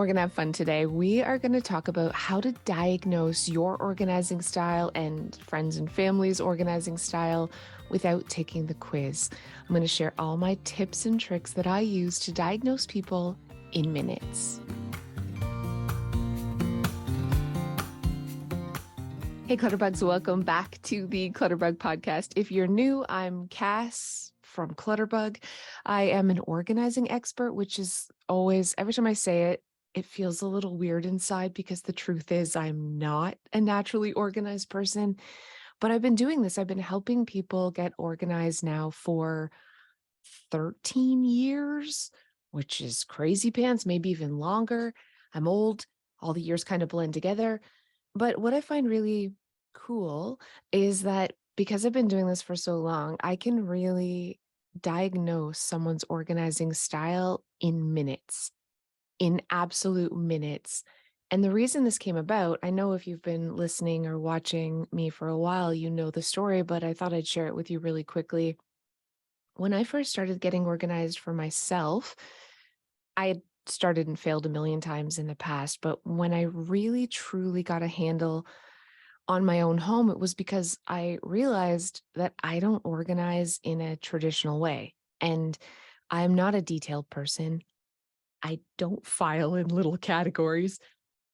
We're going to have fun today. We are going to talk about how to diagnose your organizing style and friends and family's organizing style without taking the quiz. I'm going to share all my tips and tricks that I use to diagnose people in minutes. Hey, Clutterbugs, welcome back to the Clutterbug podcast. If you're new, I'm Cass from Clutterbug. I am an organizing expert, which is always, every time I say it, it feels a little weird inside because the truth is I'm not a naturally organized person, but I've been doing this. I've been helping people get organized now for 13 years, which is crazy pants, maybe even longer. I'm old. All the years kind of blend together. But what I find really cool is that because I've been doing this for so long, I can really diagnose someone's organizing style in minutes, in absolute minutes. And the reason this came about, I know if you've been listening or watching me for a while, you know the story, but I thought I'd share it with you really quickly. When I first started getting organized for myself, I had started and failed a million times in the past, but when I really truly got a handle on my own home, it was because I realized that I don't organize in a traditional way. And I'm not a detailed person. I don't file in little categories.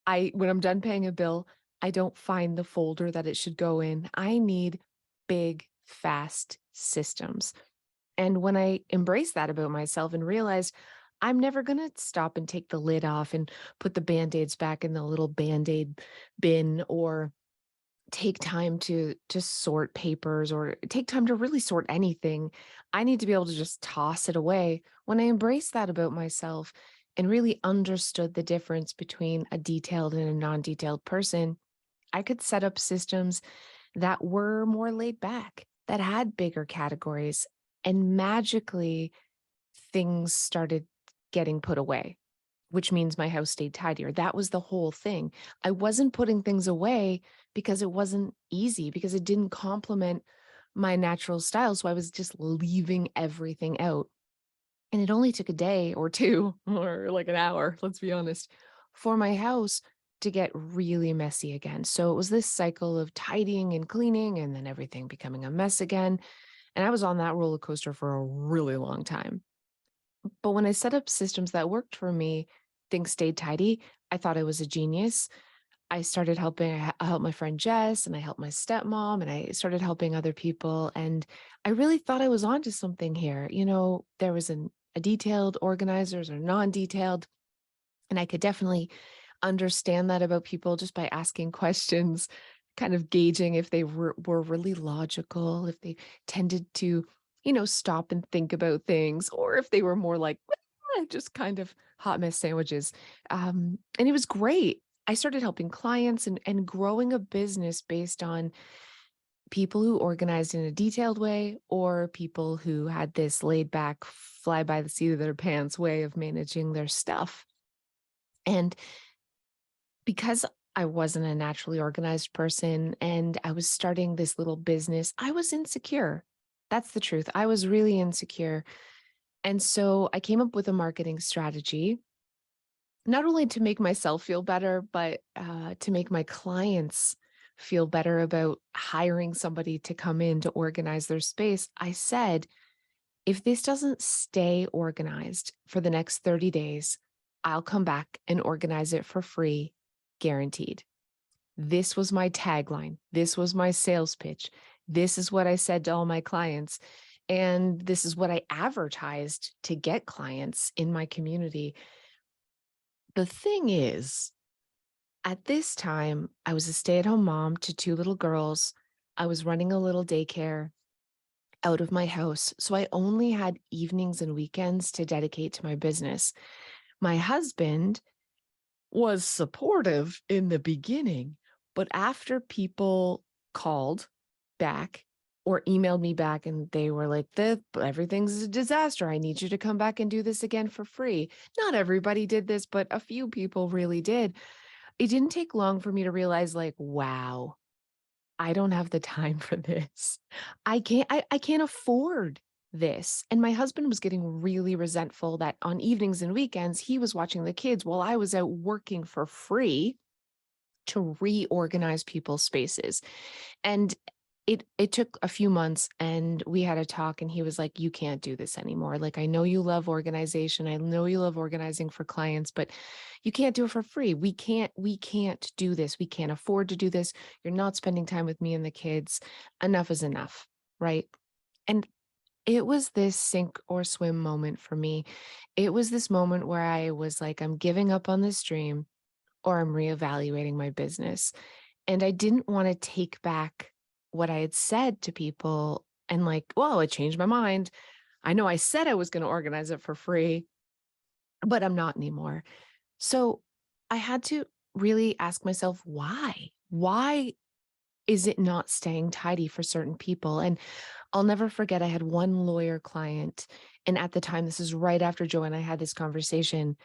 When I'm done paying a bill, I don't find the folder that it should go in. I need big, fast systems. And when I embraced that about myself and realized I'm never going to stop and take the lid off and put the Band-Aids back in the little Band-Aid bin, or take time to sort papers, or take time to really sort anything. I need to be able to just toss it away. When I embraced that about myself and really understood the difference between a detailed and a non-detailed person, I could set up systems that were more laid back, that had bigger categories, and magically things started getting put away, which means my house stayed tidier. That was the whole thing. I wasn't putting things away because it wasn't easy, because it didn't complement my natural style. So I was just leaving everything out. And it only took a day or two, or like an hour, let's be honest, for my house to get really messy again. So it was this cycle of tidying and cleaning and then everything becoming a mess again. And I was on that roller coaster for a really long time. But when I set up systems that worked for me, things stayed tidy. I thought I was a genius. I started helping, I helped my friend Jess, and I helped my stepmom, and I started helping other people. And I really thought I was onto something here. You know, there was a detailed organizers or non-detailed, and I could definitely understand that about people just by asking questions, kind of gauging if they were really logical, if they tended to, stop and think about things, or if they were more like just kind of hot mess sandwiches. And it was great. I started helping clients and growing a business based on people who organized in a detailed way, or people who had this laid back, fly by the seat of their pants way of managing their stuff. And because I wasn't a naturally organized person and I was starting this little business, I was insecure. That's the truth. I was really insecure. And so I came up with a marketing strategy, not only to make myself feel better, but to make my clients feel better about hiring somebody to come in to organize their space. I said, if this doesn't stay organized for the next 30 days, I'll come back and organize it for free, guaranteed. This was my tagline. This was my sales pitch. This is what I said to all my clients. And this is what I advertised to get clients in my community. The thing is, at this time, I was a stay-at-home mom to two little girls. I was running a little daycare out of my house. So I only had evenings and weekends to dedicate to my business. My husband was supportive in the beginning, but after people called back or emailed me back and they were like, everything's a disaster. I need you to come back and do this again for free. Not everybody did this, but a few people really did. It didn't take long for me to realize, like, wow, I don't have the time for this. I can't afford this. And my husband was getting really resentful that on evenings and weekends, he was watching the kids while I was out working for free to reorganize people's spaces. And it took a few months and we had a talk and he was like, you can't do this anymore. Like, I know you love organization. I know you love organizing for clients, but you can't do it for free. We can't do this. We can't afford to do this. You're not spending time with me and the kids. Enough is enough. Right. And it was this sink or swim moment for me. It was this moment where I was like, I'm giving up on this dream or I'm reevaluating my business. And I didn't want to take back what I had said to people and like, well, I changed my mind. I know I said I was going to organize it for free, but I'm not anymore. So I had to really ask myself, why? Why is it not staying tidy for certain people? And I'll never forget, I had one lawyer client. And at the time, this is right after Joe and I had this conversation,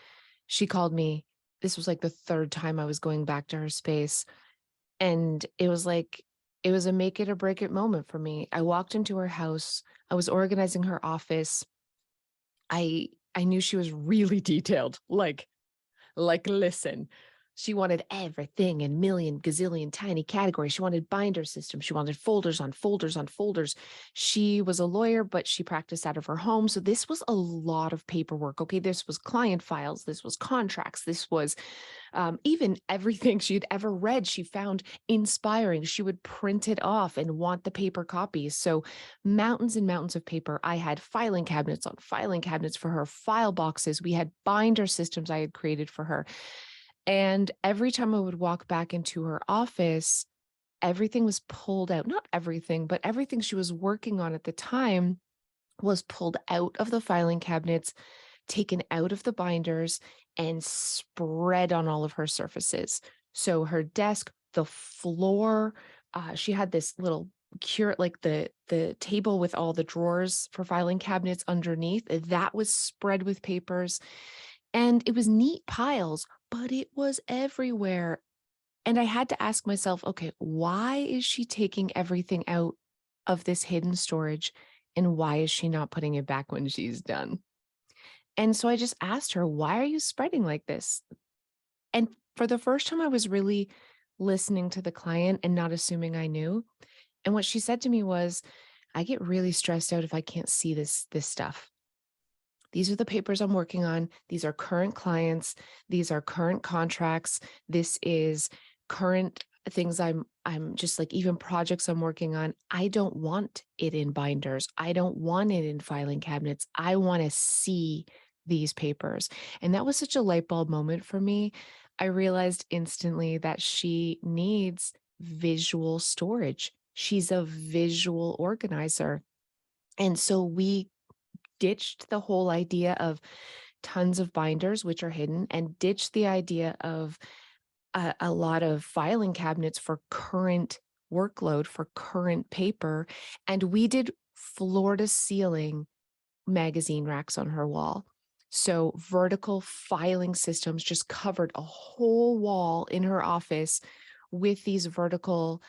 she called me. This was like the third time I was going back to her space. And it was like, it was a make it or break it moment for me. I walked into her house. I was organizing her office. I knew she was really detailed. Listen, she wanted everything in million gazillion tiny categories. She wanted binder systems. She wanted folders on folders on folders. She was a lawyer, but she practiced out of her home. So this was a lot of paperwork. Okay. This was client files. This was contracts. This was even everything she had ever read, she found inspiring. She would print it off and want the paper copies. So mountains and mountains of paper. I had filing cabinets on filing cabinets for her, file boxes. We had binder systems I had created for her. And every time I would walk back into her office, everything was pulled out. Not everything, but everything she was working on at the time was pulled out of the filing cabinets, taken out of the binders, and spread on all of her surfaces. So her desk, the floor, she had this little like the table with all the drawers for filing cabinets underneath, that was spread with papers. And it was neat piles, but it was everywhere. And I had to ask myself, okay, why is she taking everything out of this hidden storage? And why is she not putting it back when she's done? And so I just asked her, why are you spreading like this? And for the first time, I was really listening to the client and not assuming I knew. And what she said to me was, I get really stressed out if I can't see this stuff. These are the papers I'm working on. These are current clients. These are current contracts. This is current things I'm just like, even projects I'm working on. I don't want it in binders. I don't want it in filing cabinets. I want to see these papers. And that was such a light bulb moment for me. I realized instantly that she needs visual storage. She's a visual organizer. And so we ditched the whole idea of tons of binders, which are hidden, and ditched the idea of a lot of filing cabinets for current workload, for current paper. And we did floor to ceiling magazine racks on her wall. So vertical filing systems just covered a whole wall in her office with these vertical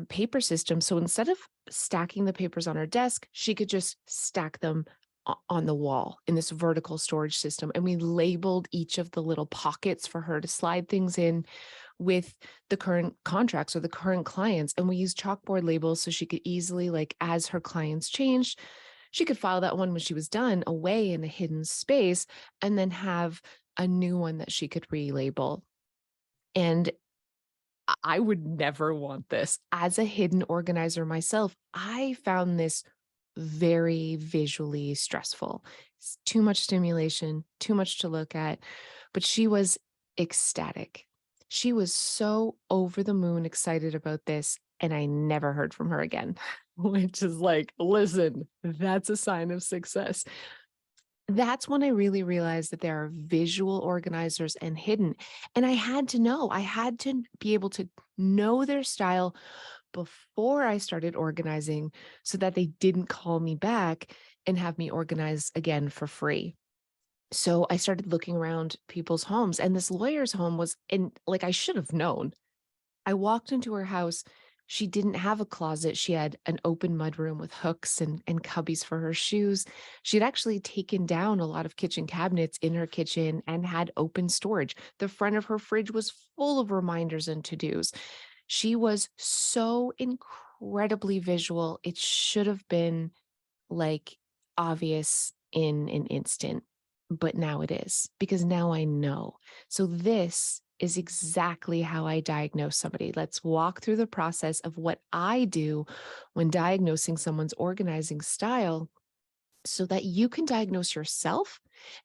paper system. So instead of stacking the papers on her desk, she could just stack them on the wall in this vertical storage system. And we labeled each of the little pockets for her to slide things in with the current contracts or the current clients. And we used chalkboard labels so she could easily, like, as her clients changed, she could file that one when she was done away in a hidden space and then have a new one that she could relabel. And I would never want this. As a hidden organizer myself, I found this very visually stressful. It's too much stimulation, too much to look at. But she was ecstatic. She was so over the moon excited about this. And I never heard from her again, which is like, listen, that's a sign of success. That's when I really realized that there are visual organizers and hidden. And I had to be able to know their style before I started organizing so that they didn't call me back and have me organize again for free. So I started looking around people's homes, and this lawyer's home was in, like, I should have known. I walked into her house She didn't have a closet. She had an open mudroom with hooks and cubbies for her shoes. She'd actually taken down a lot of kitchen cabinets in her kitchen and had open storage. The front of her fridge was full of reminders and to-dos. She was so incredibly visual. It should have been like obvious in an instant, but now it is because now I know. So this is exactly how I diagnose somebody. Let's walk through the process of what I do when diagnosing someone's organizing style so that you can diagnose yourself.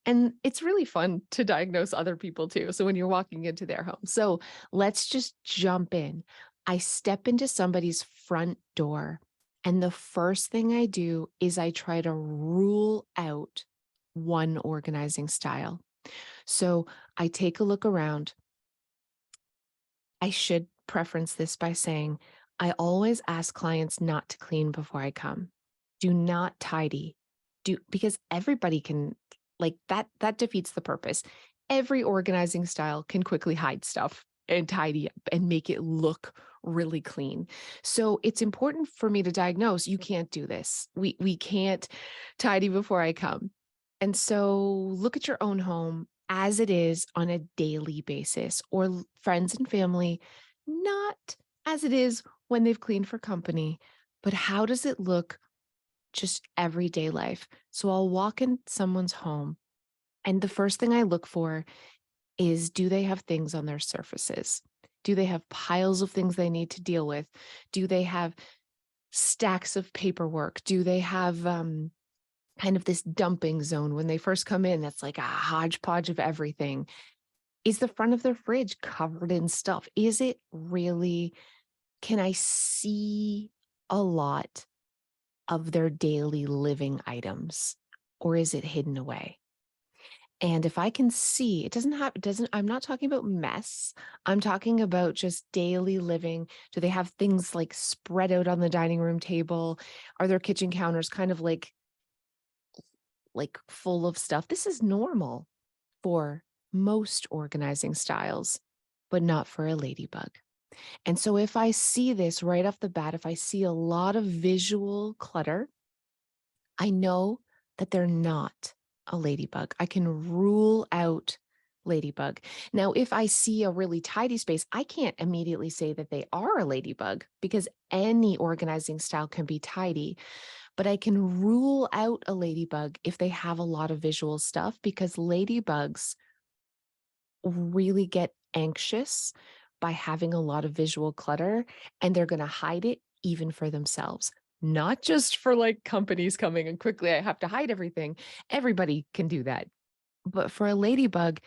And it's really fun to diagnose other people too. So when you're walking into their home. So let's just jump in. I step into somebody's front door. And the first thing I do is I try to rule out one organizing style. So I take a look around. I should preference this by saying, I always ask clients not to clean before I come. Do not tidy. Because everybody can, like, that defeats the purpose. Every organizing style can quickly hide stuff and tidy up and make it look really clean. So it's important for me to diagnose, you can't do this. We can't tidy before I come. And so look at your own home as it is on a daily basis, or friends and family, not as it is when they've cleaned for company, but how does it look just everyday life? So I'll walk in someone's home, and the first thing I look for is, do they have things on their surfaces? Do they have piles of things they need to deal with? Do they have stacks of paperwork? Do they have kind of this dumping zone when they first come in that's like a hodgepodge of everything? Is the front of their fridge covered in stuff? Is it really, can I see a lot of their daily living items, or is it hidden away? And if I can see, I'm not talking about mess. I'm talking about just daily living. Do they have things like spread out on the dining room table? Are their kitchen counters kind of like full of stuff? This is normal for most organizing styles, but not for a ladybug. And so if I see this right off the bat, if I see a lot of visual clutter, I know that they're not a ladybug. I can rule out ladybug. Now, if I see a really tidy space, I can't immediately say that they are a ladybug because any organizing style can be tidy, but I can rule out a ladybug if they have a lot of visual stuff, because ladybugs really get anxious by having a lot of visual clutter, and they're going to hide it even for themselves. Not just for like companies coming and quickly, I have to hide everything. Everybody can do that. But for a ladybug,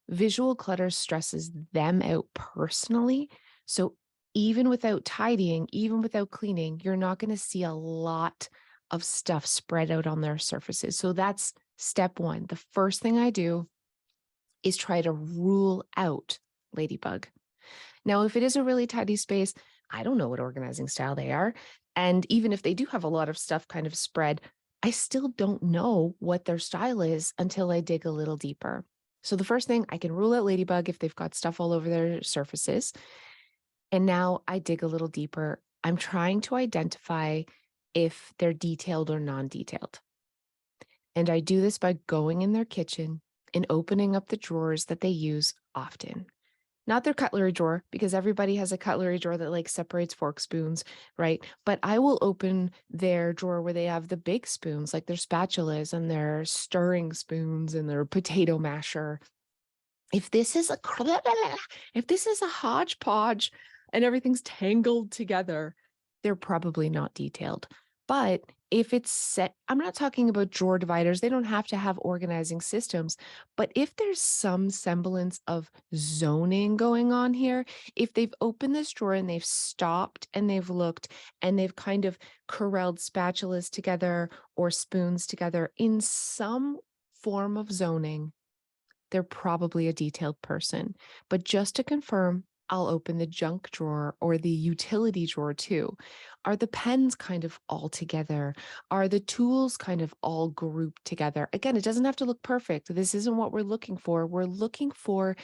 visual clutter stresses them out personally. So even without tidying, even without cleaning, you're not going to see a lot of stuff spread out on their surfaces. So that's step one. The first thing I do is try to rule out ladybug. Now, if it is a really tidy space, I don't know what organizing style they are. And even if they do have a lot of stuff kind of spread, I still don't know what their style is until I dig a little deeper. So the first thing, I can rule out ladybug if they've got stuff all over their surfaces. And now I dig a little deeper. I'm trying to identify if they're detailed or non-detailed. And I do this by going in their kitchen and opening up the drawers that they use often. Not their cutlery drawer, because everybody has a cutlery drawer that like separates fork spoons, right? But I will open their drawer where they have the big spoons, like their spatulas and their stirring spoons and their potato masher. If this is a hodgepodge and everything's tangled together, they're probably not detailed. But if it's set, I'm not talking about drawer dividers. They don't have to have organizing systems. But if there's some semblance of zoning going on here, if they've opened this drawer and they've stopped and they've looked and they've kind of corralled spatulas together or spoons together in some form of zoning, they're probably a detailed person. But just to confirm, I'll open the junk drawer or the utility drawer too. Are the pens kind of all together? Are the tools kind of all grouped together? Again, it doesn't have to look perfect. This isn't what we're looking for. We're looking for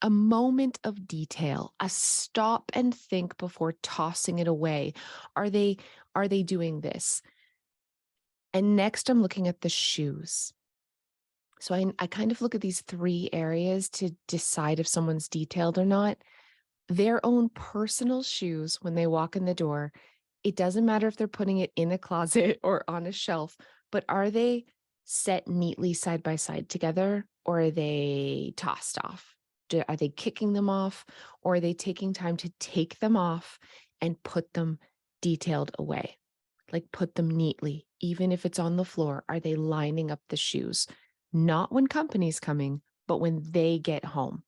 a moment of detail, a stop and think before tossing it away. Are they doing this? And next I'm looking at the shoes. So I kind of look at these three areas to decide if someone's detailed or not. Their own personal shoes when they walk in the door. It doesn't matter if they're putting it in a closet or on a shelf, but are they set neatly side by side together, or are they tossed off? Are they kicking them off, or are they taking time to take them off and put them detailed away? Like put them neatly, even if it's on the floor. Are they lining up the shoes? Not when company's coming, but when they get home.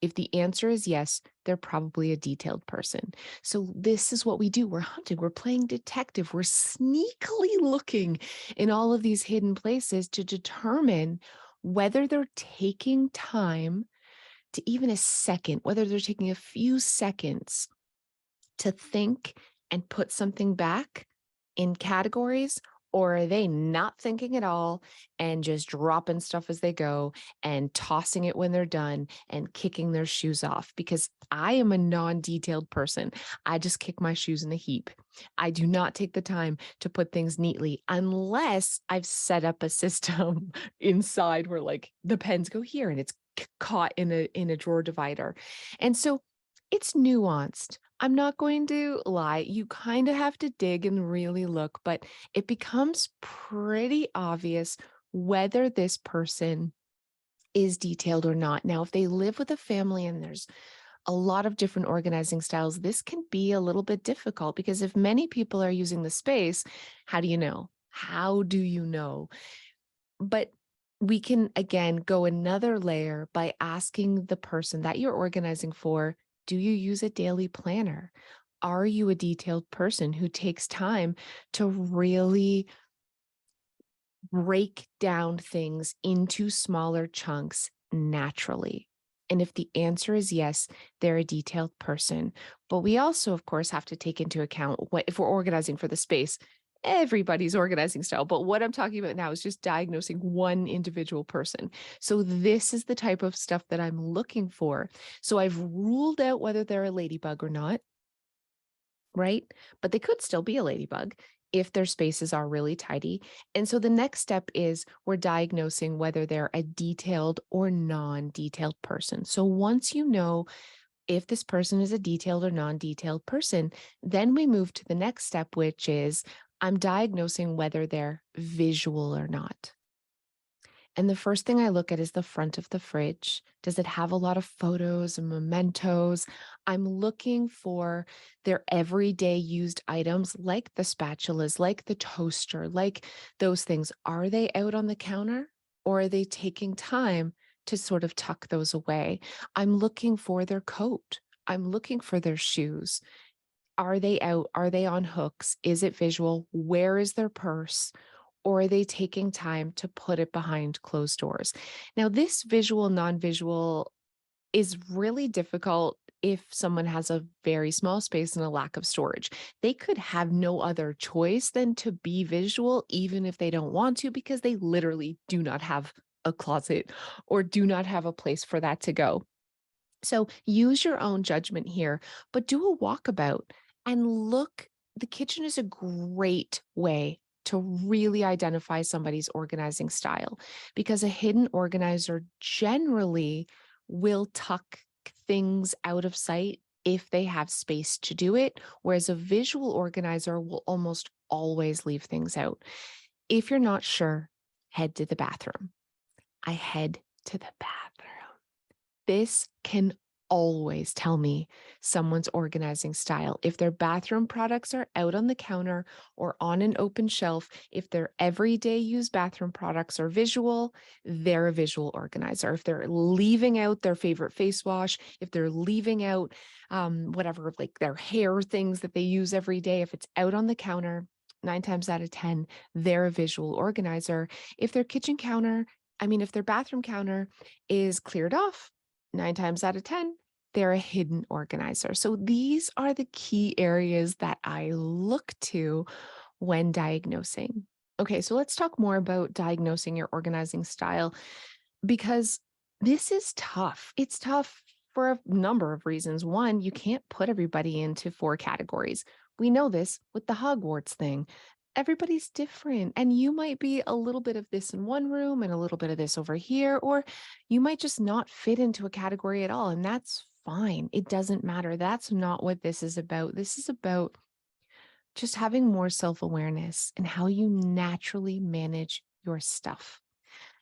If the answer is yes, they're probably a detailed person. So this is what we do. We're hunting, we're playing detective, we're sneakily looking in all of these hidden places to determine whether they're taking time to even a second, whether they're taking a few seconds to think and put something back in categories, or are they not thinking at all and just dropping stuff as they go and tossing it when they're done and kicking their shoes off? Because I am a non-detailed person. I just kick my shoes in a heap. I do not take the time to put things neatly unless I've set up a system inside where like the pens go here and it's caught in a drawer divider. And so it's nuanced. I'm not going to lie. You kind of have to dig and really look, but it becomes pretty obvious whether this person is detailed or not. Now, if they live with a family and there's a lot of different organizing styles, this can be a little bit difficult because if many people are using the space, how do you know? How do you know? But we can again go another layer by asking the person that you're organizing for, do you use a daily planner? Are you a detailed person who takes time to really break down things into smaller chunks naturally? And if the answer is yes, they're a detailed person. But we also, of course, have to take into account what if we're organizing for the space, everybody's organizing style. But what I'm talking about now is just diagnosing one individual person. So this is the type of stuff that I'm looking for. So I've ruled out whether they're a ladybug or not, right? But they could still be a ladybug if their spaces are really tidy. And so the next step is we're diagnosing whether they're a detailed or non-detailed person. So once you know if this person is a detailed or non-detailed person, then we move to the next step, which is I'm diagnosing whether they're visual or not. And the first thing I look at is the front of the fridge. Does it have a lot of photos and mementos? I'm looking for their everyday used items like the spatulas, like the toaster, like those things. Are they out on the counter, or are they taking time to sort of tuck those away? I'm looking for their coat. I'm looking for their shoes. Are they out? Are they on hooks? Is it visual? Where is their purse? Or are they taking time to put it behind closed doors? Now, this visual, non-visual is really difficult if someone has a very small space and a lack of storage. They could have no other choice than to be visual, even if they don't want to, because they literally do not have a closet or do not have a place for that to go. So use your own judgment here, but do a walkabout and look. The kitchen is a great way to really identify somebody's organizing style because a hidden organizer generally will tuck things out of sight if they have space to do it, whereas a visual organizer will almost always leave things out. If you're not sure, head to the bathroom. I head to the bathroom. This can always tell me someone's organizing style. If their bathroom products are out on the counter or on an open shelf, if their everyday use bathroom products are visual, they're a visual organizer. If they're leaving out their favorite face wash, if they're leaving out whatever, like their hair things that they use every day, if it's out on the counter, 9 times out of 10, they're a visual organizer. If their kitchen counter, if their bathroom counter is cleared off, 9 times out of 10, they're a hidden organizer. So these are the key areas that I look to when diagnosing. Okay, so let's talk more about diagnosing your organizing style because this is tough. It's tough for a number of reasons. One, you can't put everybody into 4 categories. We know this with the Hogwarts thing. Everybody's different, and you might be a little bit of this in one room and a little bit of this over here, or you might just not fit into a category at all, and that's fine. It doesn't matter. That's not what this is about. This is about just having more self-awareness and how you naturally manage your stuff.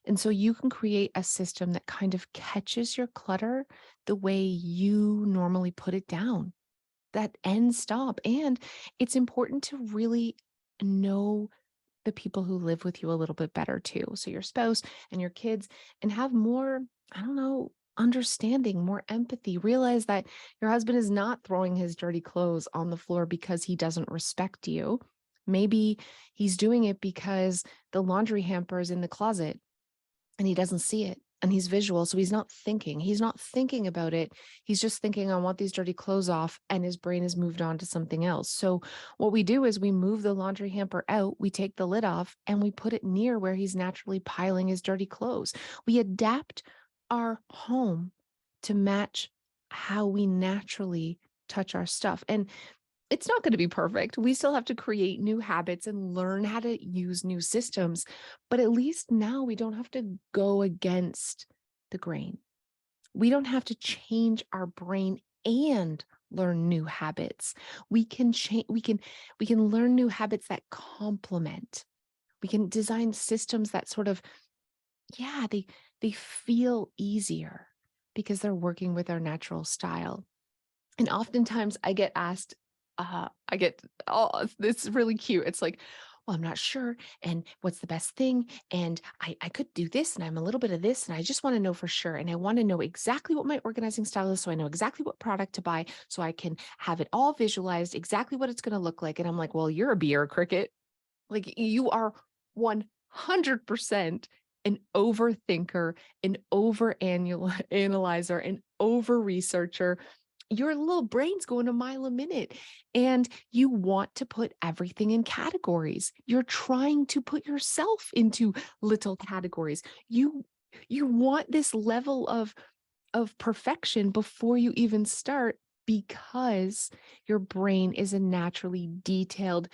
And so you can create a system that kind of catches your clutter the way you normally put it down, that end stop. And it's important to really know the people who live with you a little bit better too. So your spouse and your kids, and have more, I don't know, understanding, more empathy. Realize that your husband is not throwing his dirty clothes on the floor because he doesn't respect you. Maybe he's doing it because the laundry hamper is in the closet and he doesn't see it. And he's visual, so he's not thinking. He's not thinking about it. He's just thinking, I want these dirty clothes off, and his brain has moved on to something else. So what we do is we move the laundry hamper out, we take the lid off, and we put it near where he's naturally piling his dirty clothes. We adapt our home to match how we naturally touch our stuff. And it's not going to be perfect. We still have to create new habits and learn how to use new systems. But at least now we don't have to go against the grain. We don't have to change our brain and learn new habits. We can change, we can learn new habits that complement. We can design systems that sort of, yeah, they feel easier because they're working with our natural style. And oftentimes I get asked, oh, it's really cute. It's like, well, I'm not sure. And what's the best thing? And I could do this, and I'm a little bit of this, and I just want to know for sure. And I want to know exactly what my organizing style is, so I know exactly what product to buy, so I can have it all visualized, exactly what it's going to look like. And I'm like, well, you're a bee or a cricket. Like, you are 100% an overthinker, an over analyzer, an over researcher. Your little brain's going a mile a minute, and you want to put everything in categories. You're trying to put yourself into little categories. You want this level of perfection before you even start, because your brain is a naturally detailed,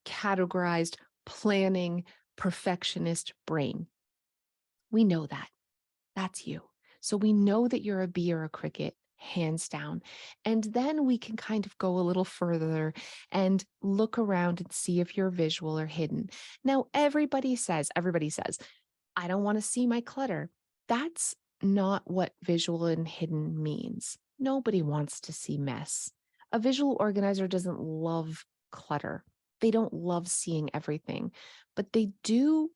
categorized, planning, perfectionist brain. We know that. That's you. So we know that you're a bee or a cricket, hands down. And then we can kind of go a little further and look around and see if you're visual or hidden. Now, everybody says, I don't want to see my clutter. That's not what visual and hidden means. Nobody wants to see mess. A visual organizer doesn't love clutter. They don't love seeing everything, but they do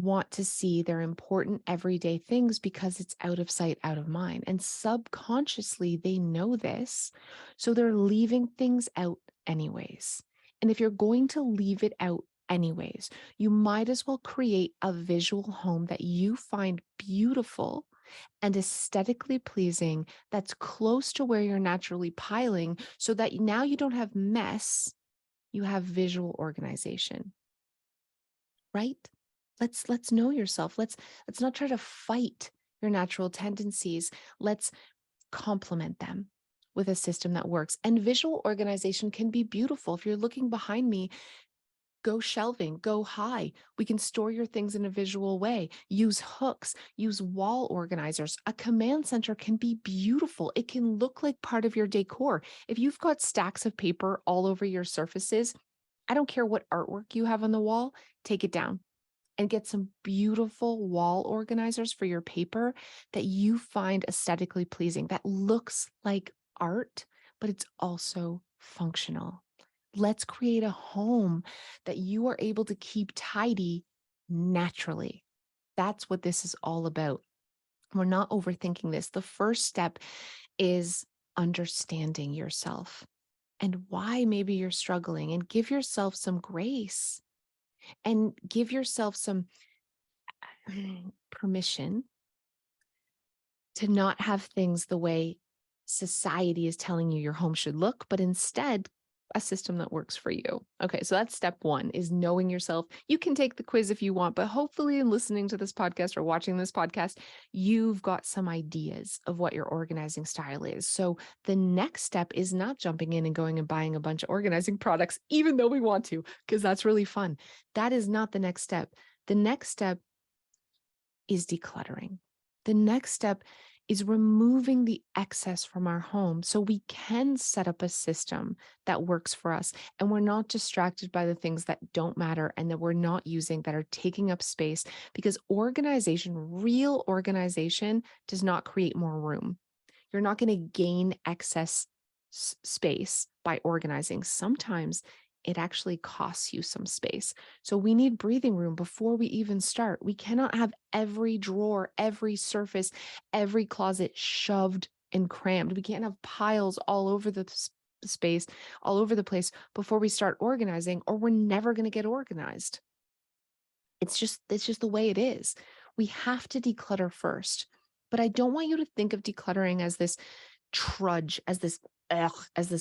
want to see their important everyday things because it's out of sight, out of mind. And subconsciously, they know this. So they're leaving things out anyways. And if you're going to leave it out anyways, you might as well create a visual home that you find beautiful and aesthetically pleasing, that's close to where you're naturally piling, so that now you don't have mess, you have visual organization, right? Let's know yourself. Let's not try to fight your natural tendencies. Let's complement them with a system that works. And visual organization can be beautiful. If you're looking behind me, go shelving, go high. We can store your things in a visual way. Use hooks, use wall organizers. A command center can be beautiful. It can look like part of your decor. If you've got stacks of paper all over your surfaces, I don't care what artwork you have on the wall, take it down and get some beautiful wall organizers for your paper that you find aesthetically pleasing, that looks like art, but it's also functional. Let's create a home that you are able to keep tidy naturally. That's what this is all about. We're not overthinking this. The first step is understanding yourself and why maybe you're struggling, and give yourself some grace and give yourself some permission to not have things the way society is telling you your home should look, but instead a system that works for you. Okay, so that's step one, is knowing yourself. You can take the quiz if you want, but hopefully in listening to this podcast or watching this podcast, you've got some ideas of what your organizing style is. So the next step is not jumping in and going and buying a bunch of organizing products, even though we want to, because that's really fun. That is not the next step. The next step is decluttering. The next step is removing the excess from our home so we can set up a system that works for us and we're not distracted by the things that don't matter and that we're not using, that are taking up space, because organization, real organization, does not create more room. You're not going to gain excess space by organizing. Sometimes it actually costs you some space. So we need breathing room before we even start. We cannot have every drawer, every surface, every closet shoved and crammed. We can't have piles all over the space, all over the place before we start organizing, or we're never going to get organized. It's just the way it is. We have to declutter first. But I don't want you to think of decluttering as this trudge, as this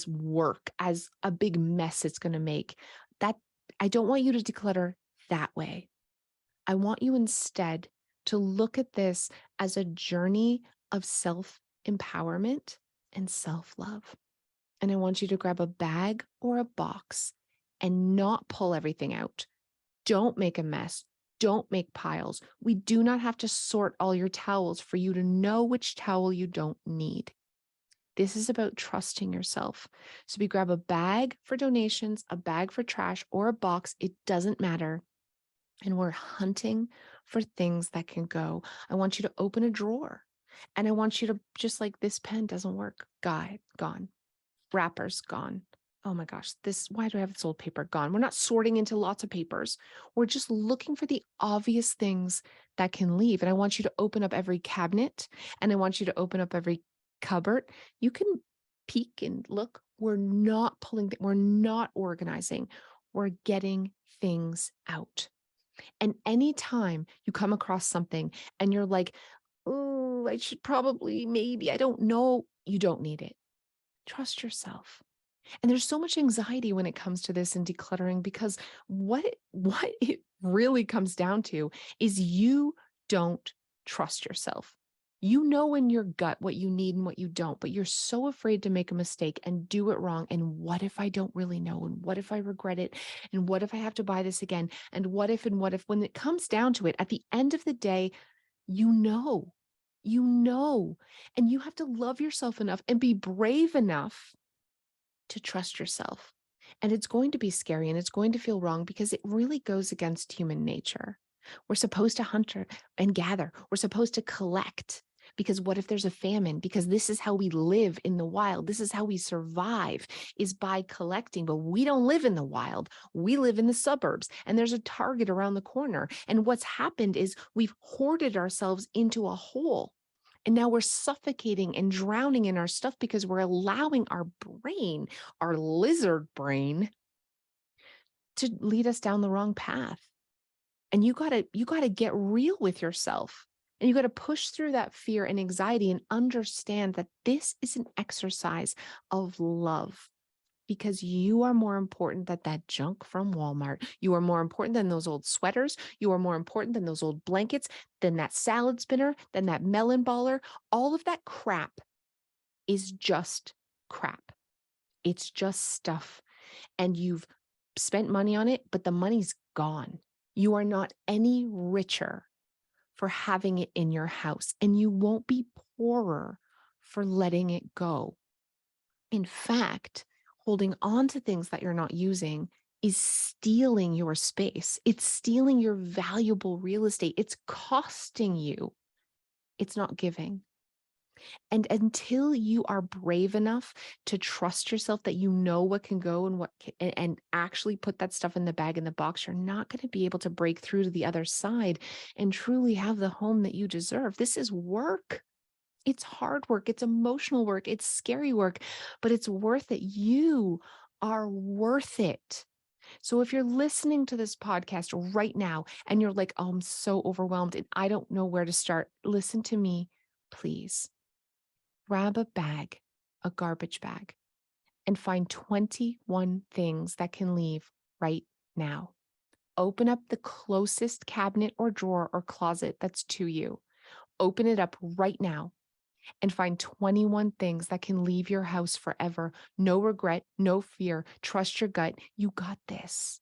work, as a big mess it's going to make. That I don't want you to declutter that way. I want you instead to look at this as a journey of self-empowerment and self-love. And I want you to grab a bag or a box and not pull everything out. Don't make a mess. Don't make piles. We do not have to sort all your towels for you to know which towel you don't need. This is about trusting yourself. So we grab a bag for donations, a bag for trash, or a box. It doesn't matter. And we're hunting for things that can go. I want you to open a drawer. And I want you to, just like, this pen doesn't work. Guide, gone. Wrappers, gone. Oh my gosh, why do I have this old paper? Gone. We're not sorting into lots of papers. We're just looking for the obvious things that can leave. And I want you to open up every cabinet, and I want you to open up every cupboard. You can peek and look. We're not we're not organizing. We're getting things out. And anytime you come across something and you're like, oh, I should probably, maybe, I don't know, you don't need it. Trust yourself. And there's so much anxiety when it comes to this and decluttering, because what it really comes down to is you don't trust yourself. You know in your gut what you need and what you don't, but you're so afraid to make a mistake and do it wrong. And what if I don't really know? And what if I regret it? And what if I have to buy this again? And what if, when it comes down to it, at the end of the day, you know, and you have to love yourself enough and be brave enough to trust yourself. And it's going to be scary and it's going to feel wrong because it really goes against human nature. We're supposed to hunt and gather. We're supposed to collect, because what if there's a famine? Because this is how we live in the wild. This is how we survive, is by collecting. But we don't live in the wild. We live in the suburbs, and there's a Target around the corner. And what's happened is we've hoarded ourselves into a hole. And now we're suffocating and drowning in our stuff because we're allowing our brain, our lizard brain, to lead us down the wrong path. And you gotta get real with yourself. And you got to push through that fear and anxiety and understand that this is an exercise of love, because you are more important than that junk from Walmart. You are more important than those old sweaters. You are more important than those old blankets, than that salad spinner, than that melon baller. All of that crap is just crap. It's just stuff. And you've spent money on it, but the money's gone. You are not any richer for having it in your house, and you won't be poorer for letting it go. In fact, holding on to things that you're not using is stealing your space. It's stealing your valuable real estate. It's costing you. It's not giving. And until you are brave enough to trust yourself that you know what can go and and actually put that stuff in the bag, in the box, you're not going to be able to break through to the other side and truly have the home that you deserve. This is work. It's hard work. It's emotional work. It's scary work, but it's worth it. You are worth it. So if you're listening to this podcast right now and you're like, oh, I'm so overwhelmed and I don't know where to start, listen to me, please. Grab a bag, a garbage bag, and find 21 things that can leave right now. Open up the closest cabinet or drawer or closet that's to you. Open it up right now and find 21 things that can leave your house forever. No regret, no fear. Trust your gut. You got this.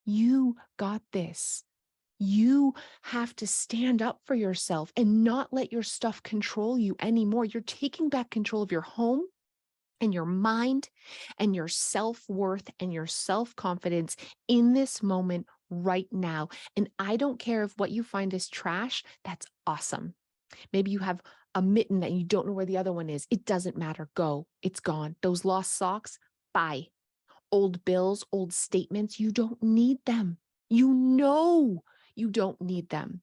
You got this. You have to stand up for yourself and not let your stuff control you anymore. You're taking back control of your home and your mind and your self-worth and your self-confidence in this moment right now. And I don't care if what you find is trash, that's awesome. Maybe you have a mitten that you don't know where the other one is. It doesn't matter. Go. It's gone. Those lost socks, bye. Old bills, old statements, you don't need them. You know you don't need them.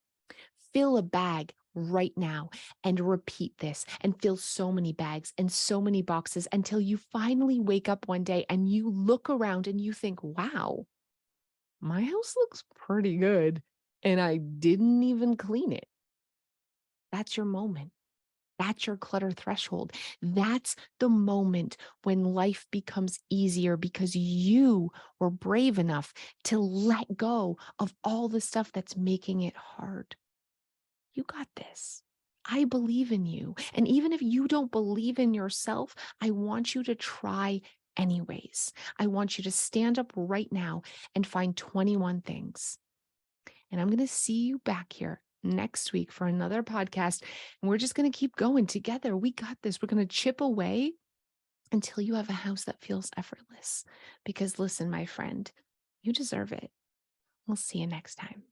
Fill a bag right now and repeat this and fill so many bags and so many boxes until you finally wake up one day and you look around and you think, wow, my house looks pretty good and I didn't even clean it. That's your moment. That's your clutter threshold. That's the moment when life becomes easier because you were brave enough to let go of all the stuff that's making it hard. You got this. I believe in you. And even if you don't believe in yourself, I want you to try anyways. I want you to stand up right now and find 21 things. And I'm going to see you back here next week for another podcast. And we're just going to keep going together. We got this. We're going to chip away until you have a house that feels effortless. Because listen, my friend, you deserve it. We'll see you next time.